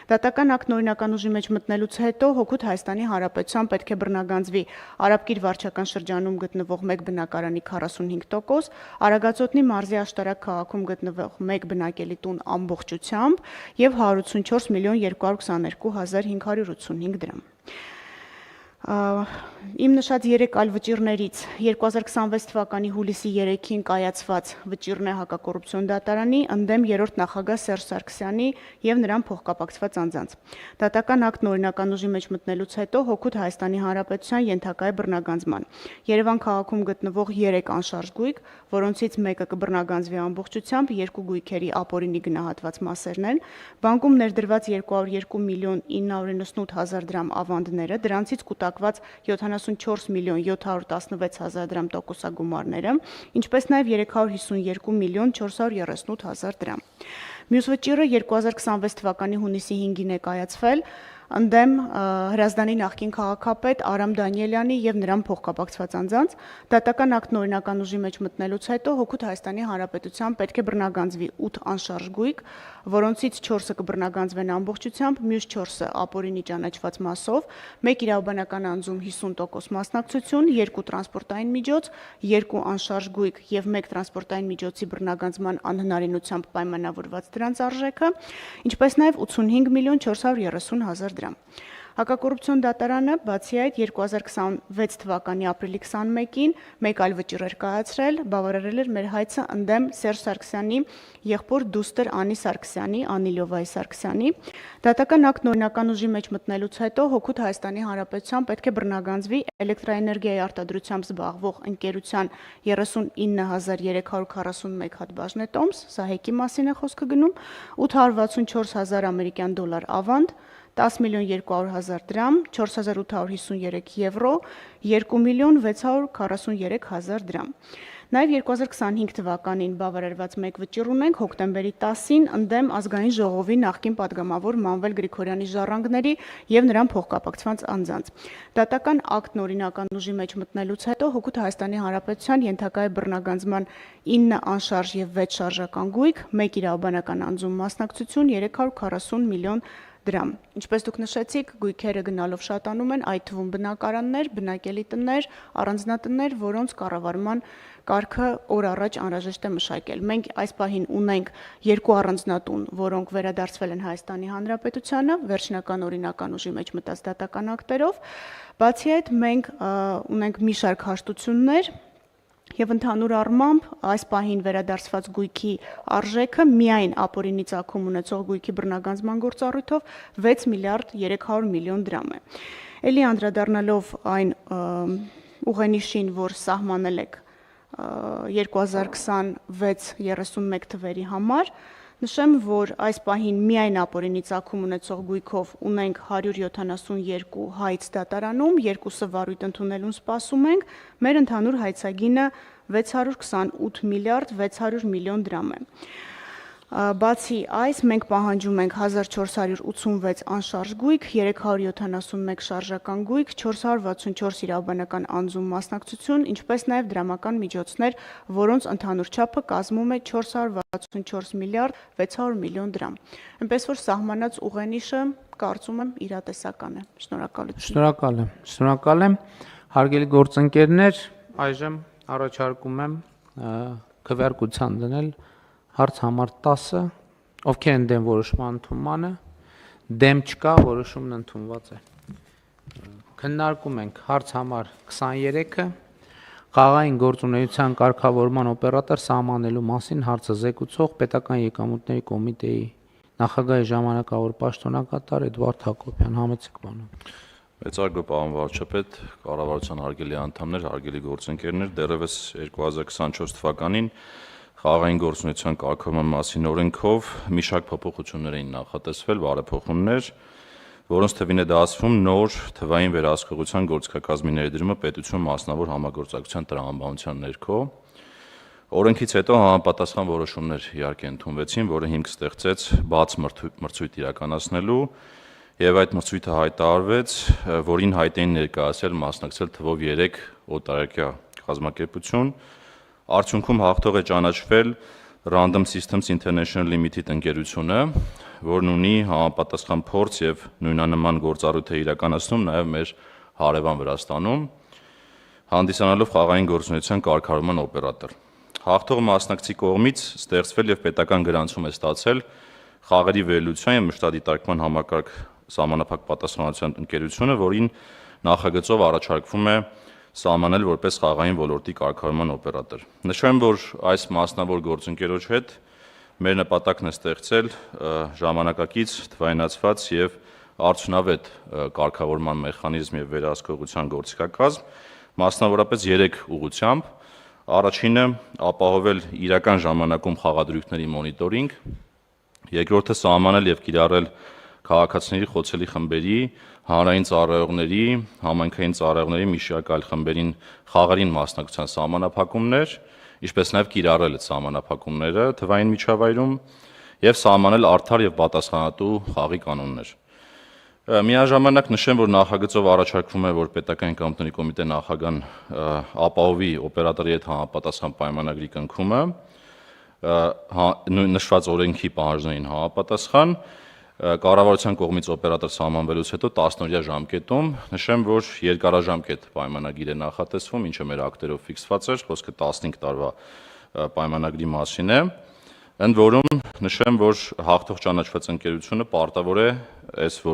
Դատական ակտն օրինական ուժի մեջ մտնելուց հետո Հօգուտ Հայաստանի Հանրապետության պետք է բռնագանձվի Արաբկիր վարչական շրջանում գտնվող մեկ բնակարանի 45%, Արագածոտնի մարզի Աշտարակ քաղաքում գտնվող մեկ բնակելի տուն ամբողջությամբ և 184 միլիոն 222 հազար 585 դրամ։ Իմ նշած 3 այլ վճիռներից 2026 թվականի հուլիսի 3-ին կայացված վճիռն է հակակոռուպցիոն դատարանի ընդդեմ երրորդ նախագահ Սերժ Սարգսյանի և նրան փոխկապակցված անձանց։ Դատական ակտն օրինական ուժի մեջ մտնելուց հետո Հօգուտ Հայաստանի Հանրապետության ենթակա է բռնագանձման։ Երևան քաղաքում գտնվող 3 անշարժ գույք, որոնցից մեկը կբռնագանձվի ամբողջությամբ, 2 գույքերի ապօրինի գնահատված մասերն են, բանկում ներդրված 202 միլիոն 998 հազար դրամ ավանդները, դրանցից կուտակված 74 միլիոն 716 հազար դրամ տոկոսագումարները, ինչպես նաև 352 միլիոն 438 հազար դրամ։ Մյուս վճիռը 2026 թվականի հունիսի 5-ին է կայացվել ընդդեմ Հրազդանի նախկին քաղաքապետ Արամ Դանիելյանի և նրան փոխկապակցված անձանց։ Դատական ակտն օրինական ուժի մեջ մտնելուց հետո Հօգուտ Հայաստանի Հանրապետության պետք է բռնագանձվի 8 անշարժ գույք, որոնցից 4-ը կբռնագանձվեն ամբողջությամբ, մյուս 4-ը ապօրինի ճանաչված մասով, 1 իրավաբանական անձում 50% մասնակցություն, 2 տրանսպորտային միջոց, 2 անշարժ գույք և 1 տրանսպորտային միջոցի բռնագանձման անհնարինությամբ պայմանավորված դրանց արժեքը, ինչպես նաև 85 միլիոն 430 հազար դրամ։ Հակակոռուպցիոն դատարանը, բացի այդ, 2026 թվականի ապրիլի 21-ին մեկ այլ վճիռ էր կայացրել, բավարարել էր մեր հայցը ընդդեմ Սերժ Սարգսյանի եղբոր դուստր Անի Սարգսյանի, Անի Լյովայի Սարգսյանի։ Դատական ակտն օրինական ուժի մեջ մտնելուց հետո Հօգուտ Հայաստանի Հանրապետության պետք է բռնագանձվի էլեկտրաէներգիայի արտադրությամբ զբաղվող ընկերության 39341 հատ բաժնետոմս, սա հեկի մասին է խոսքը գնում, 864 հազար ամերիկյան դոլար ավանդ, 10 միլիոն 200 հազար դրամ, 4853 եվրո, 2 միլիոն 643 հազար դրամ։ Նաև 2025 թվականին բավարարված մեկ վճիռ ունենք հոկտեմբերի 10-ին ընդդեմ Ազգային ժողովի նախկին падգամավոր Մանվել Գրիգորյանի ժառանգների և նրան փոխկապակցված անձանց։ Դատական ակտն օրինական ուժի մեջ մտնելուց հետո Հօգուտ Հայաստանի Հանրապետության ենթակա է բռնագանձման 9 անշարժ և 6 շարժական գույք, 1 իրավաբանական անձում մասնակցություն, 340 միլիոն դրամ։ Ինչպես դուք նշեցիք, գույքերը գնալով շատանում են, այդ թվում բնակարաններ, բնակելի տներ, առանձնատներ, որոնց կառավարման կարգը օր առաջ անհրաժեշտ է մշակել։ Մենք այս պահին ունենք 2 առանձնատուն, որոնք վերադարձվել են Հայաստանի Հանրապետությանը, վերջնական օրինական ուժի մեջ մտած դատական ակտերով։ Բացի այդ, մենք ունենք մի շարք հաշտություններ և ընդհանուր առմամբ այս պահին վերադարձված գույքի արժեքը միայն ապօրինի ծագում ունեցող գույքի բռնագանձման գործառույթով 6 միլիարդ 300 միլիոն դրամ է։ Էլի անդրադառնալով այն ուղենիշին, որ սահմանել եք 2026-31 թվերի համար, նշեմ, որ այս պահին միայն ապօրինի ծագում ունեցող գույքով ունենք 172 հայց դատարանում, 2-ը վարույթ ընդունելուն սպասում ենք, մեր ընդհանուր հայցագինը 628 միլիարդ 600 միլիոն դրամ է։ Բացի այս, մենք պահանջում ենք 1486 անշարժ գույք, 371 շարժական գույք, 464 իրավաբանական անձում մասնակցություն, ինչպես նաև դրամական միջոցներ, որոնց ընդհանուր չափը կազմում է 464 միլիարդ 600 միլիոն դրամ։ Այնպես որ սահմանած ուղենիշը կարծում եմ իրատեսական է։ Շնորհակալություն։ Շնորհակալ եմ։ Հարգելի գործընկերներ, այժմ առաջարկում եմ քվեարկության դնել հարց համար 10-ը, ովքեր են դեմ որոշման ընդունմանը, դեմ չկա, որոշումն ընդունված է։ Քննարկում ենք հարց համար 23-ը, խաղային գործունեության կարգավորման օպերատոր սահմանելու մասին հարցը զեկուցող Պետական եկամուտների կոմիտեի նախագահի ժամանակավոր պաշտոնակատար Էդվարդ Հակոբյան, համեցեք բանակ։ Մեծարգո պարոն վարչապետ, կառավարության հարգելի անդամներ, հարգելի գործընկերներ, դեռևս 2024 թվականին խաղային գործունեության կարգավորման մասին օրենքով մի շարք փոփոխություններ էին նախատեսվել, բարեփոխումներ, որոնց թվին է դասվում նոր թվային վերահսկողության գործիքակազմի ներդրումը պետություն մասնավոր համագործակցության տրամաբանության ներքո։ Օրենքից հետո համապատասխան որոշումներ իհարկե ընդունվեցին, որը հիմք ստեղծեց բաց մրցույթ իրականացնելու եւ այդ մրցույթը հայտարարվեց, որին հայտ էին ներկայացել մասնակցել թվով 3 օտարերկրյա կազմակերպություն։ Արդյունքում հաղթող է ճանաչվել Random Systems International Limited ընկերությունը, որն ունի համապատասխան փորձ եւ նույնանման գործառույթ է իրականացնում նաեւ մեր հարևան Վրաստանում, հանդիսանալով խաղային գործունեության կարգավորման օպերատոր։ Հաղթող մասնակցի կողմից ստեղծվել եւ պետական գրանցում է ստացել խաղերի վերլուծության եւ մշտադիտարկման համակարգ սահմանափակ պատասխանատվության ընկերությունը, որին նախագծով առաջարկվում է սահմանել որպես խաղային ոլորտի կարգավորման օպերատոր։ Նշեմ, որ այս մասնավոր գործընկերոջ հետ մեր նպատակն է ստեղծել ժամանակակից, թվայնացված եւ արդյունավետ կարգավորման մեխանիզմ եւ վերահսկողության գործիքակազմ, մասնավորապես 3 ուղղությամբ։ Առաջինը ապահովել իրական ժամանակում խաղադրույքների մոնիտորինգ, երկրորդը սահմանել եւ կիրառել քաղաքացիների խոցելի խմբերի, հանրային ծառայողների, համայնքային ծառայողների մի շարք այլ խմբերին խաղերին մասնակցության սահմանափակումներ, ինչպես նաև կիրառել այդ սահմանափակումները թվային միջավայրում եւ սահմանել արդար եւ պատասխանատու խաղի կանոններ։ Միաժամանակ նշեմ, որ նախագծով առաջարկվում է, որ պետական կամպանիայի կոմիտե նախագահան ապահովի օպերատորի հետ համապատասխան պայմանագրի կնքումը, նշված օրենքի պահանջներին համապատասխան, կառավարության կողմից օպերատոր սահմանվելուց հետո 10-օրյա ժամկետում, նշեմ, որ երկարաժամկետ պայմանագիր է նախատեսվում, ինչը մեր ակտերով ֆիքսված էր, խոսքը 15 տարվա պայմանագրի մասին է, ընդ որում նշեմ, որ հաղթող ճանաչված ընկերությունը պարտավոր է այս